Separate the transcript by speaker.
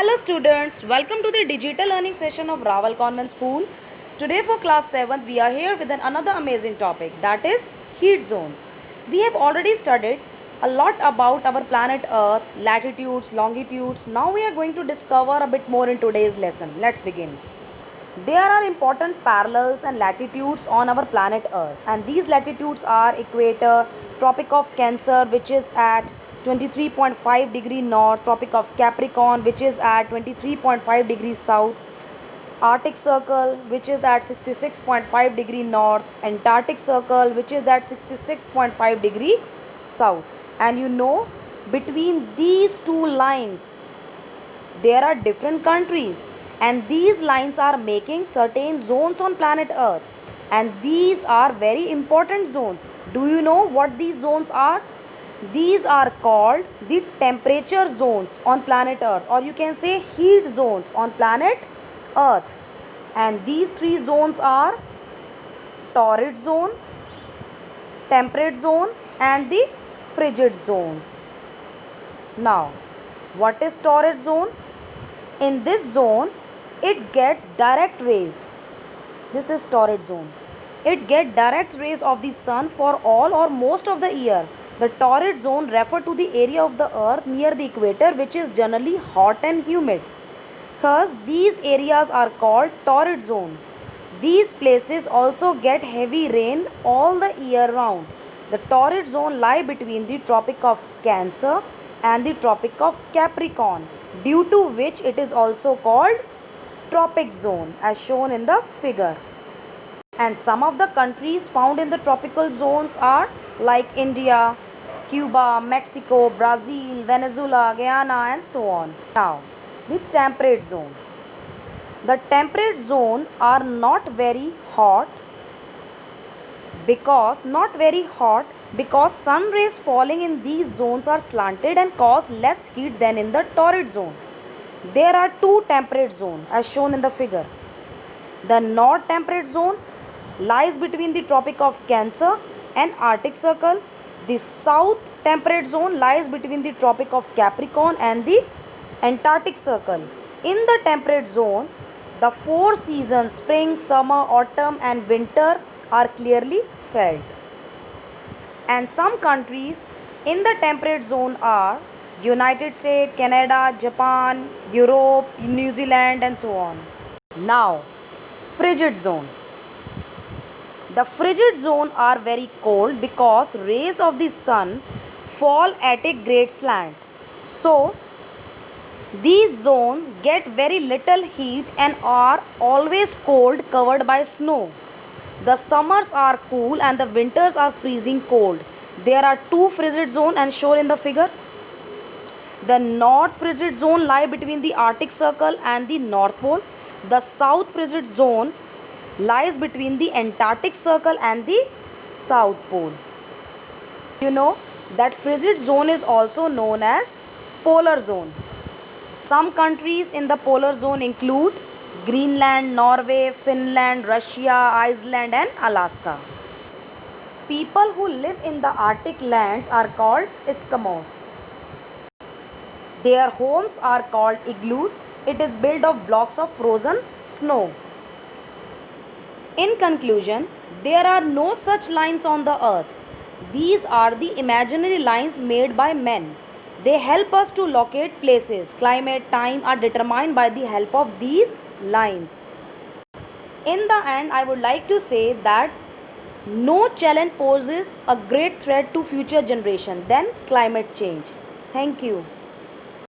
Speaker 1: Hello students, welcome to the digital learning session of Raval Convent School. Today for class 7th we are here with another amazing topic, that is heat zones. We have already studied a lot about our planet Earth, latitudes, longitudes. Now we are going to discover a bit more in today's lesson. Let's begin. There are important parallels and latitudes on our planet Earth, and these latitudes are equator, Tropic of Cancer which is at 23.5 degree north, Tropic of Capricorn which is at 23.5 degrees south, Arctic Circle which is at 66.5 degree north, Antarctic Circle which is at 66.5 degree south. And you know, between these two lines there are different countries, and these lines are making certain zones on planet Earth, and these are very important zones. Do you know what these zones are? These are called the temperature zones on planet Earth, or you can say heat zones on planet Earth. And these three zones are torrid zone, temperate zone and the frigid zones. Now, what is torrid zone? In this zone, it gets direct rays. This is torrid zone. It gets direct rays of the sun for all or most of the year. The torrid zone refers to the area of the earth near the equator which is generally hot and humid. Thus, these areas are called torrid zone. These places also get heavy rain all the year round. The torrid zone lie between the Tropic of Cancer and the Tropic of Capricorn, due to which it is also called tropic zone as shown in the figure. And some of the countries found in the tropical zones are like India, Cuba, Mexico, Brazil, Venezuela, Guyana and so on. Now, the temperate zone. The temperate zone are not very hot because sun rays falling in these zones are slanted and cause less heat than in the torrid zone. There are two temperate zones as shown in the figure. The north temperate zone lies between the Tropic of Cancer and Arctic Circle. The south temperate zone lies between the Tropic of Capricorn and the Antarctic Circle. In the temperate zone, the four seasons spring, summer, autumn and winter are clearly felt. And some countries in the temperate zone are United States, Canada, Japan, Europe, New Zealand and so on. Now, frigid zone. The frigid zone are very cold because rays of the sun fall at a great slant. So, these zones get very little heat and are always cold, covered by snow. The summers are cool and the winters are freezing cold. There are two frigid zones and shown in the figure. The north frigid zone lie between the Arctic Circle and the North Pole. The south frigid zone lies between the Antarctic Circle and the South Pole. You know that frigid zone is also known as polar zone. Some countries in the polar zone include Greenland, Norway, Finland, Russia, Iceland and Alaska. People who live in the Arctic lands are called Eskimos. Their homes are called igloos. It is built of blocks of frozen snow. In conclusion, there are no such lines on the earth. These are the imaginary lines made by men. They help us to locate places. Climate, time are determined by the help of these lines. In the end, I would like to say that no challenge poses a great threat to future generation than climate change. Thank you.